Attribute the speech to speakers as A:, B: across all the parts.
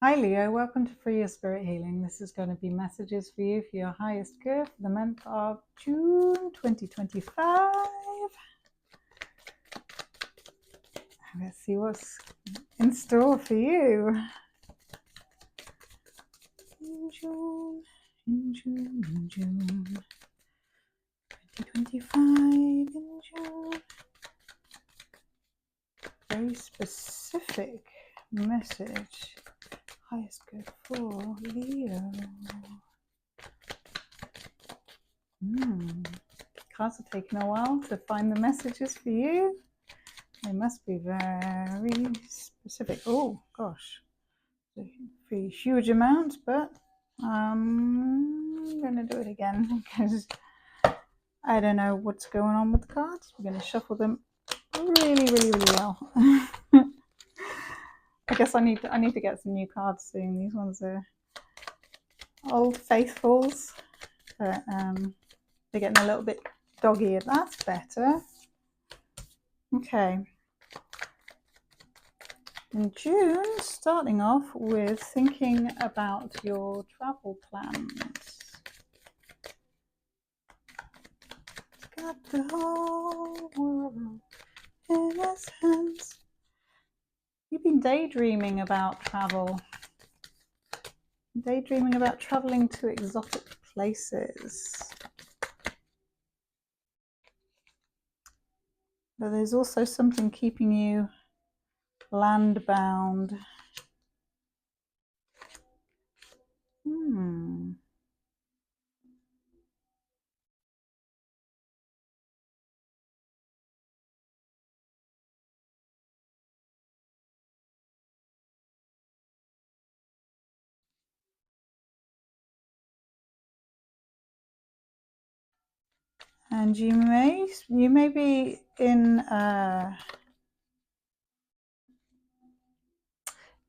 A: Hi Leo, welcome to Free Your Spirit Healing. This is going to be messages for you for your highest good for the month of June 2025. Let's see what's in store for you. In June 2025, in June. Very specific message. Highest good for Leo. Cards are taking a while to find the messages for you. They must be very specific. Oh gosh, a huge amount, but I'm going to do it again because I don't know what's going on with the cards. We're going to shuffle them really well. I guess I need to get some new cards soon. These ones are old faithfuls, but they're getting a little bit doggy. That's better. Okay. In June, starting off with thinking about your travel plans. Got the whole world in his hands. You've been daydreaming about travel. Daydreaming about traveling to exotic places. But there's also something keeping you land-bound. And you may be in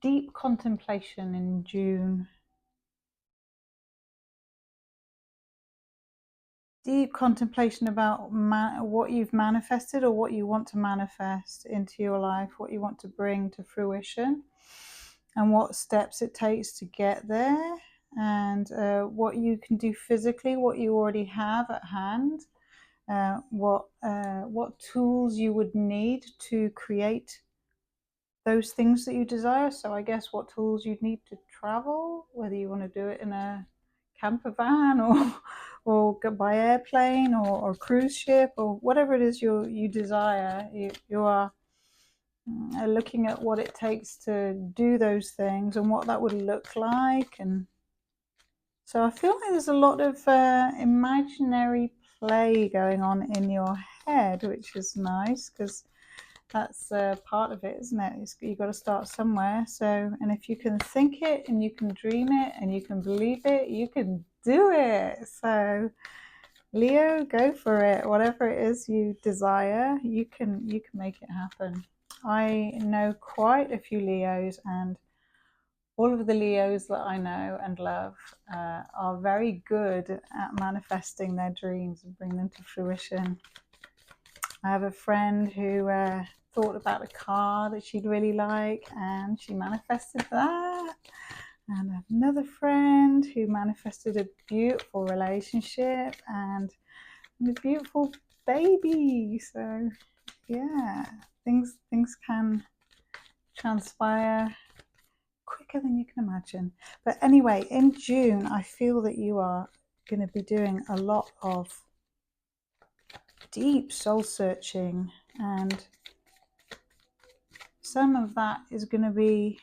A: deep contemplation in June. Deep contemplation about what you've manifested or what you want to manifest into your life, what you want to bring to fruition, and what steps it takes to get there, and what you can do physically, what you already have at hand, what tools you would need to create those things that you desire. So I guess what tools you'd need to travel, whether you want to do it in a camper van or by airplane or cruise ship or whatever it is you desire. You are looking at what it takes to do those things and what that would look like. And so I feel like there's a lot of imaginary play going on in your head, which is nice because that's part of it, isn't it? You've got to start somewhere. So, and if you can think it and you can dream it and you can believe it, you can do it. So Leo, go for it. Whatever it is you desire, you can make it happen. I know quite a few Leos, and all of the Leos that I know and love are very good at manifesting their dreams and bring them to fruition. I have a friend who thought about a car that she'd really like, and she manifested that. And I have another friend who manifested a beautiful relationship and a beautiful baby. So yeah, things can transpire quicker than you can imagine. But anyway, in June, I feel that you are going to be doing a lot of deep soul searching, and some of that is going to be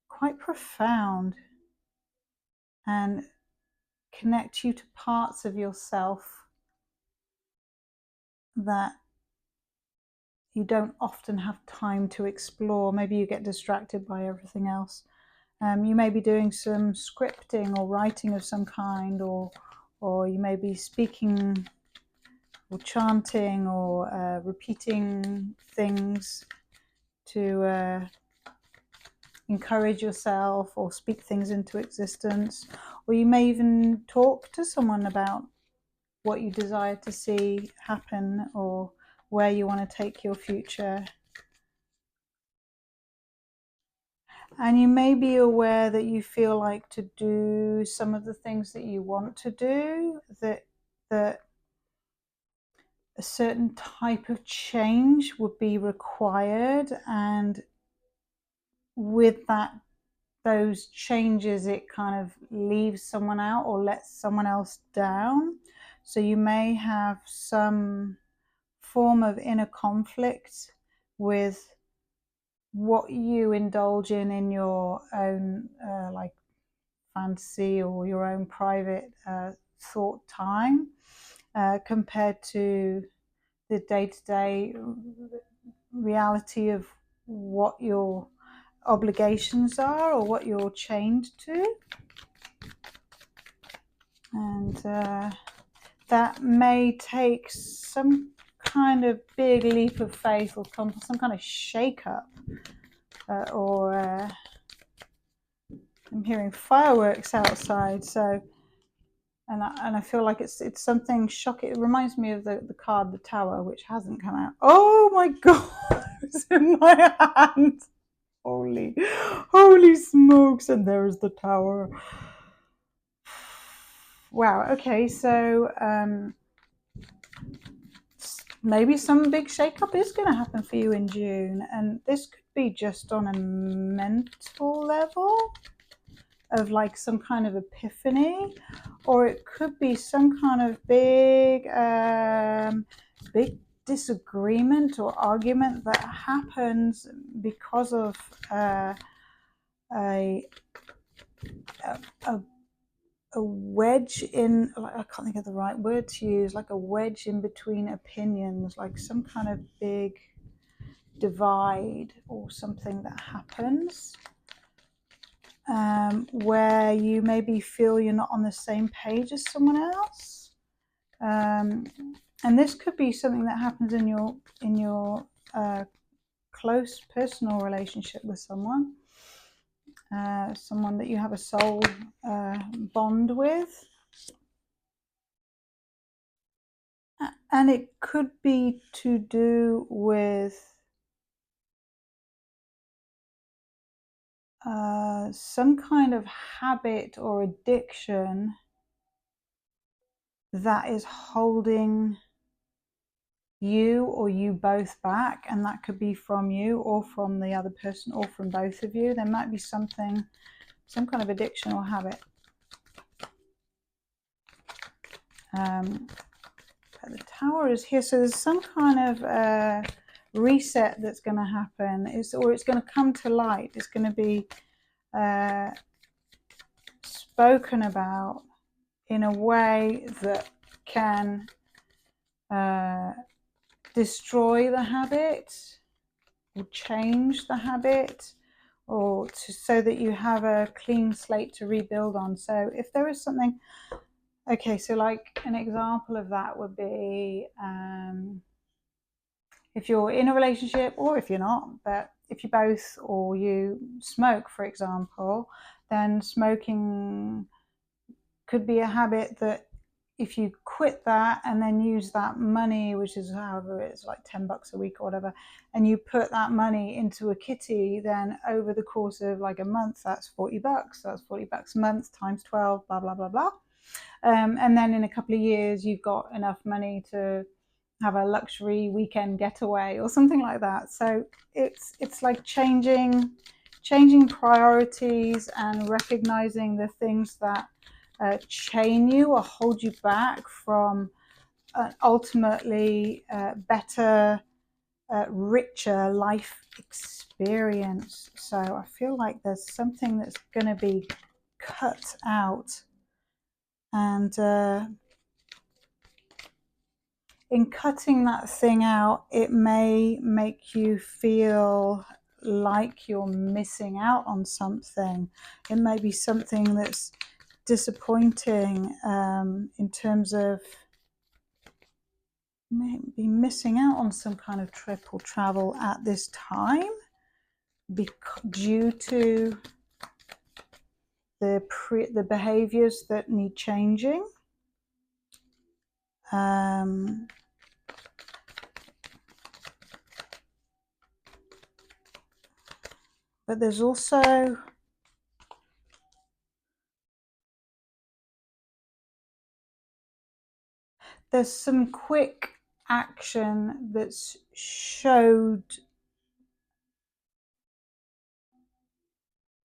A: quite profound and connect you to parts of yourself that you don't often have time to explore. Maybe you get distracted by everything else. You may be doing some scripting or writing of some kind, or you may be speaking or chanting or repeating things to encourage yourself or speak things into existence. Or you may even talk to someone about what you desire to see happen or where you want to take your future. And you may be aware that you feel like to do some of the things that you want to do, that a certain type of change would be required, and with those changes, it kind of leaves someone out or lets someone else down. So you may have some form of inner conflict with what you indulge in your own like fantasy or your own private thought time compared to the day-to-day reality of what your obligations are or what you're chained to. And that may take some kind of big leap of faith or some kind of shake-up or I'm hearing fireworks outside, so and I feel like it's something shocking. It reminds me of the card the Tower, which hasn't come out. Oh my god, it's in my hand. Holy smokes, and there's the Tower. Wow, okay, so maybe some big shake-up is going to happen for you in June, and this could be just on a mental level of like some kind of epiphany, or it could be some kind of big disagreement or argument that happens because of a wedge in, I can't think of the right word to use, like a wedge in between opinions, like some kind of big divide or something that happens where you maybe feel you're not on the same page as someone else. And this could be something that happens in your close personal relationship with someone that you have a soul bond with. And it could be to do with some kind of habit or addiction that is holding you or you both back, and that could be from you or from the other person or from both of you. There might be some kind of addiction or habit. But the Tower is here, so there's some kind of reset that's going to happen, or it's going to come to light. It's going to be spoken about in a way that can destroy the habit or change the habit, or so that you have a clean slate to rebuild on. So if there is something, okay, so like an example of that would be if you're in a relationship, or if you're not, but if you both, or you smoke, for example, then smoking could be a habit that if you quit that and then use that money, which is however it's like $10 a week or whatever, and you put that money into a kitty, then over the course of like a month, that's $40. That's $40 a month times 12, blah, blah, blah, blah. And then in a couple of years, you've got enough money to have a luxury weekend getaway or something like that. So it's like changing priorities and recognizing the things that chain you or hold you back from ultimately better, richer life experience. So I feel like there's something that's going to be cut out, and in cutting that thing out, it may make you feel like you're missing out on something. It may be something that's disappointing in terms of maybe missing out on some kind of trip or travel at this time due to the behaviors that need changing. But there's also there's some quick action that's showed.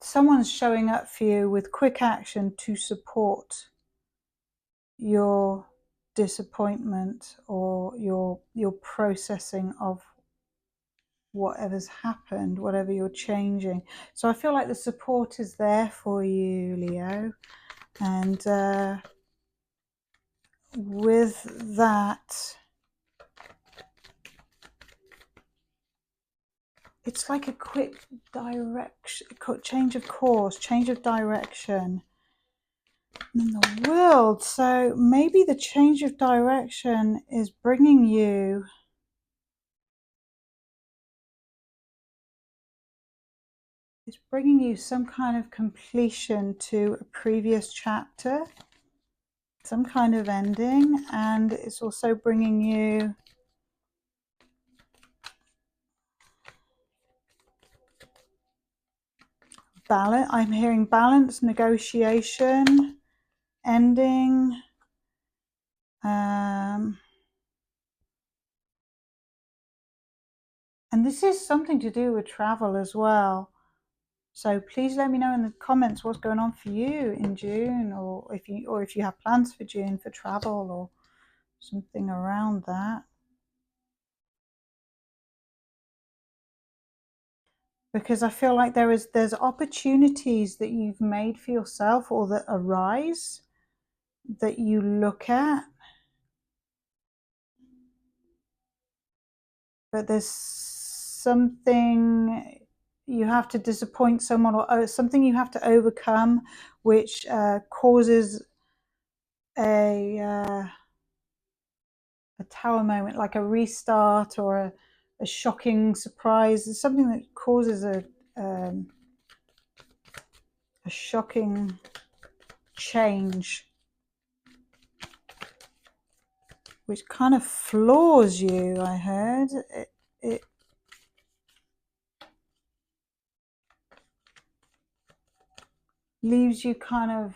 A: Someone's showing up for you with quick action to support your disappointment or your processing of whatever's happened, whatever you're changing. So I feel like the support is there for you, Leo. And with that, it's like a quick direction, change of course, change of direction in the world. So maybe the change of direction is bringing you some kind of completion to a previous chapter, some kind of ending, and it's also bringing you balance. I'm hearing balance, negotiation, ending, and this is something to do with travel as well. So please let me know in the comments what's going on for you in June, or if you have plans for June for travel or something around that. Because I feel like there's opportunities that you've made for yourself or that arise that you look at, but there's something you have to disappoint someone, or something you have to overcome, which causes a tower moment, like a restart or a shocking surprise. It's something that causes a shocking change, which kind of floors you. I heard it leaves you kind of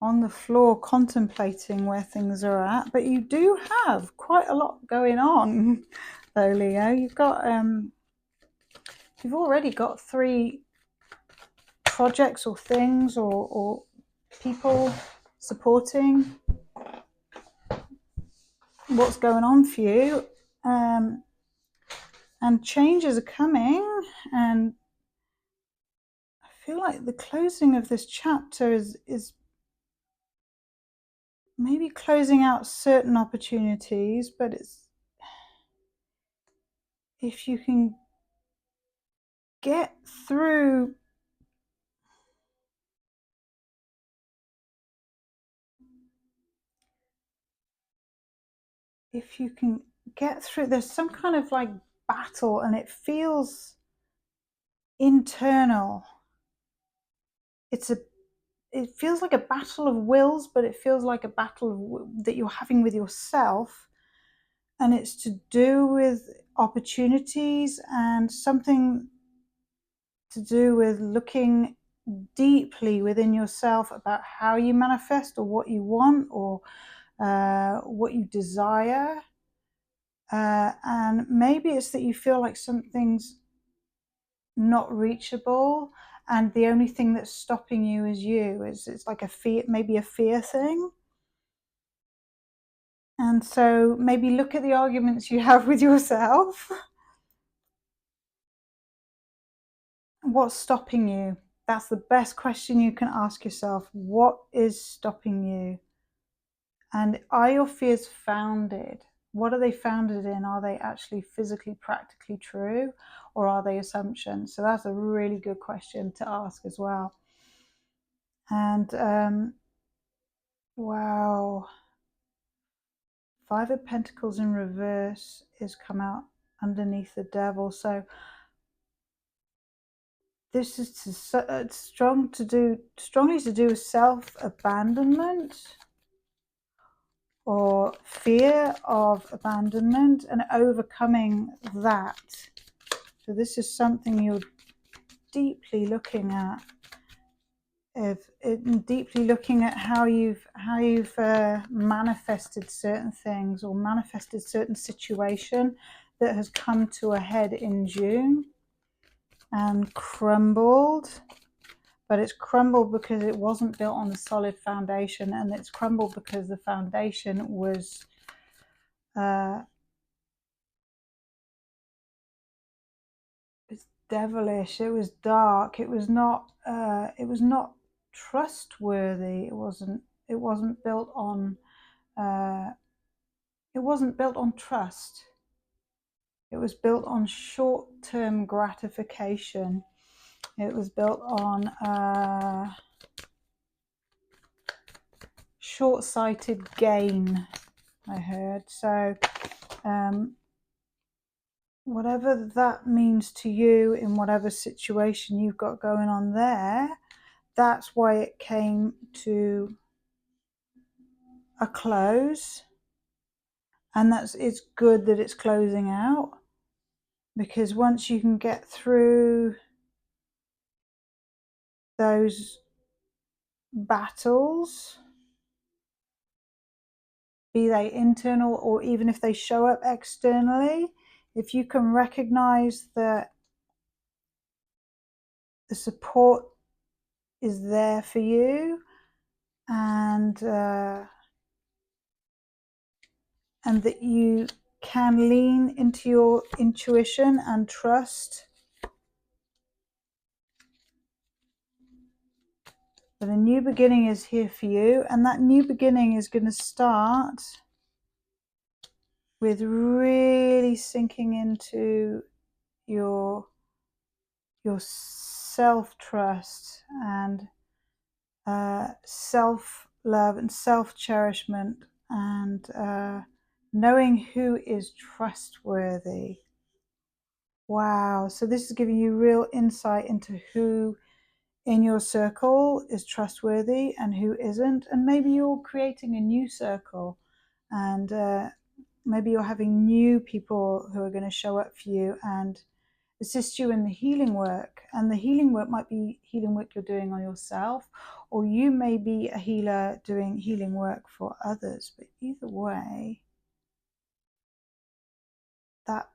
A: on the floor contemplating where things are at. But you do have quite a lot going on though, Leo. You've already got 3 projects or things or people supporting what's going on for you, and changes are coming, and I feel like the closing of this chapter is maybe closing out certain opportunities, but it's, if you can get through there's some kind of like battle, and it feels internal. It feels like a battle of wills, but it feels like a battle that you're having with yourself, and it's to do with opportunities and something to do with looking deeply within yourself about how you manifest, or what you want, or what you desire. And maybe it's that you feel like something's not reachable, and the only thing that's stopping you is you. It's like a fear, maybe a fear thing. And so maybe look at the arguments you have with yourself. What's stopping you? That's the best question you can ask yourself. What is stopping you? And are your fears founded? What are they founded in? Are they actually physically, practically true, or are they assumptions? So that's a really good question to ask as well. And wow, 5 of Pentacles in reverse is come out underneath the Devil. So this is strongly to do with self-abandonment, or fear of abandonment and overcoming that. So this is something you're deeply looking at. Deeply looking at how you've manifested certain things or manifested certain situation that has come to a head in June and crumbled. But it's crumbled because it wasn't built on a solid foundation, and it's crumbled because the foundation was it's devilish. It was dark. It was not trustworthy. It wasn't built on trust. It was built on short-term gratification. It was built on short-sighted gain, I heard. So whatever that means to you in whatever situation you've got going on there, that's why it came to a close. And it's good that it's closing out, because once you can get through those battles, be they internal or even if they show up externally, if you can recognize that the support is there for you, and that you can lean into your intuition and trust that a new beginning is here for you. And that new beginning is going to start with really sinking into your self-trust and self-love and self-cherishment, and knowing who is trustworthy. Wow. So this is giving you real insight into who in your circle is trustworthy and who isn't. And maybe you're creating a new circle, and maybe you're having new people who are going to show up for you and assist you in the healing work. And the healing work might be healing work you're doing on yourself, or you may be a healer doing healing work for others. But either way, that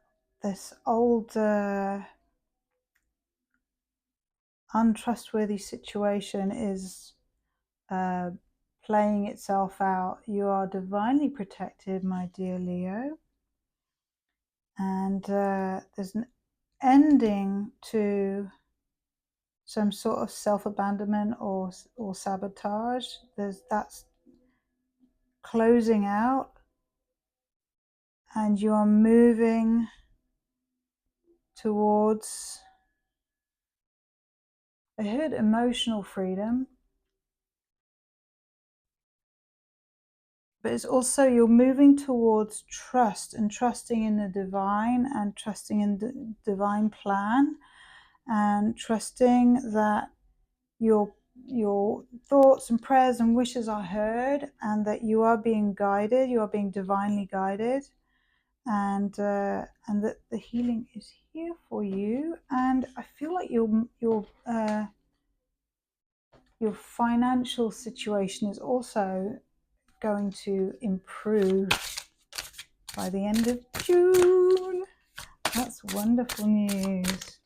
A: this old untrustworthy situation is playing itself out. You are divinely protected, my dear Leo, and there's an ending to some sort of self-abandonment or sabotage. That's closing out, and you are moving towards, I heard emotional freedom, but it's also you're moving towards trust and trusting in the divine and trusting in the divine plan, and trusting that your thoughts and prayers and wishes are heard, and that you are being guided, you are being divinely guided, and that the healing is here for you. And I feel like your financial situation is also going to improve by the end of June. That's wonderful news.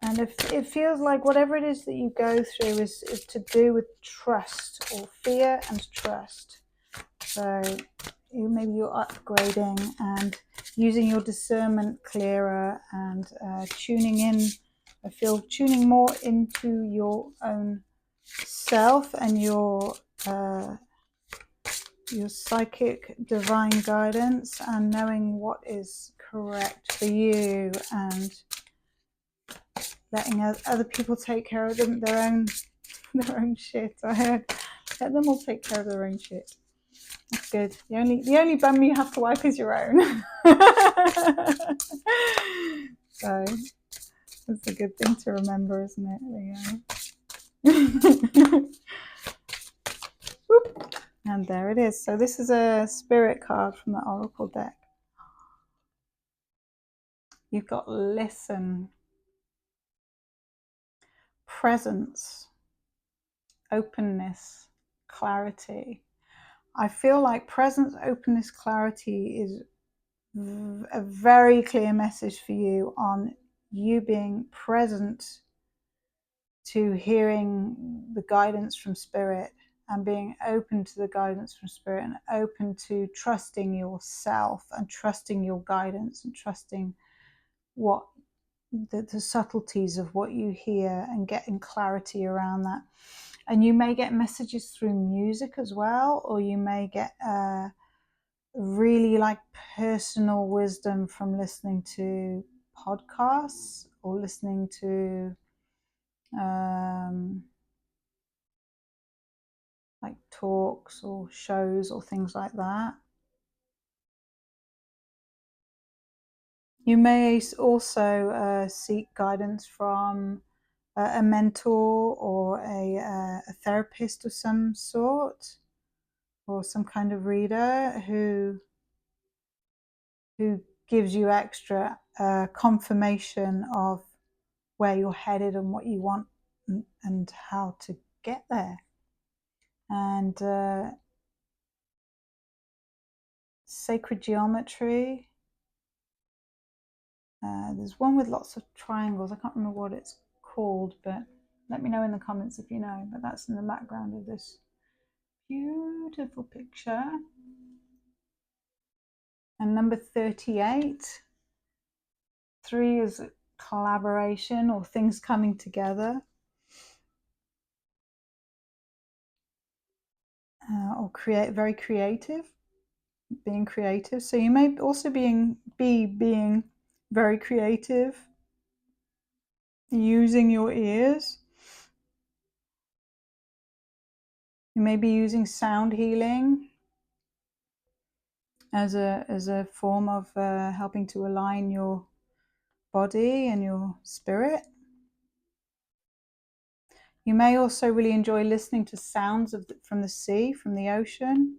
A: And if it feels like whatever it is that you go through is to do with trust, or fear and trust, so maybe you're upgrading and using your discernment clearer, and tuning in. I feel tuning more into your own self and your psychic divine guidance, and knowing what is correct for you, and letting other people take care of their own shit. I heard, let them all take care of their own shit. That's good. The only bum you have to wipe is your own. So that's a good thing to remember, isn't it, Leo? And there it is. So this is a spirit card from the Oracle deck. You've got listen, presence, openness, clarity. I feel like presence, openness, clarity is a very clear message for you on you being present to hearing the guidance from spirit and being open to the guidance from spirit and open to trusting yourself and trusting your guidance and trusting what the subtleties of what you hear and getting clarity around that. And you may get messages through music as well, or you may get really like personal wisdom from listening to podcasts or listening to like talks or shows or things like that. You may also seek guidance from a mentor or a therapist of some sort, or some kind of reader who gives you extra confirmation of where you're headed and what you want and how to get there. And sacred geometry. There's one with lots of triangles. I can't remember what it's called, but let me know in the comments if you know. But that's in the background of this beautiful picture. And number 38. 3 is collaboration or things coming together. Or very creative, being creative. So you may also be being very creative, using your ears. You may be using sound healing as a form of helping to align your body and your spirit. You may also really enjoy listening to sounds from the sea, from the ocean,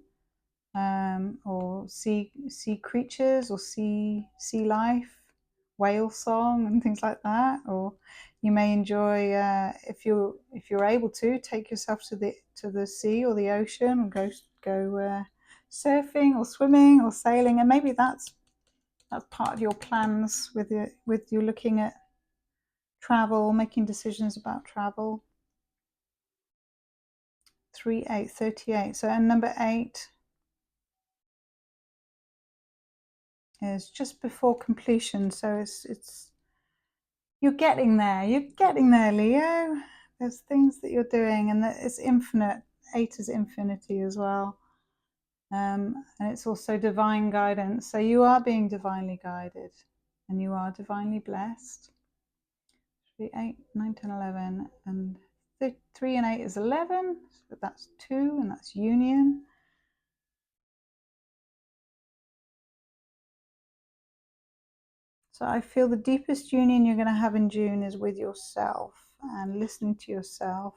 A: or sea creatures or sea life, whale song and things like that. Or you may enjoy, if you're able to, take yourself to the sea or the ocean and go surfing or swimming or sailing. And maybe that's part of your plans with you looking at travel, making decisions about travel. 3, 8, 38. So, and number 8 is just before completion. So it's you're getting there, Leo. There's things that you're doing, and that it's infinite. 8 is infinity as well. And it's also divine guidance. So you are being divinely guided and you are divinely blessed. 3, 8, 9, 10, 11, and 3 and 8 is 11. So that's 2, and that's union. So I feel the deepest union you're going to have in June is with yourself and listening to yourself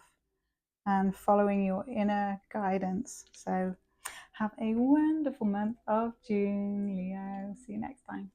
A: and following your inner guidance. So have a wonderful month of June, Leo. See you next time.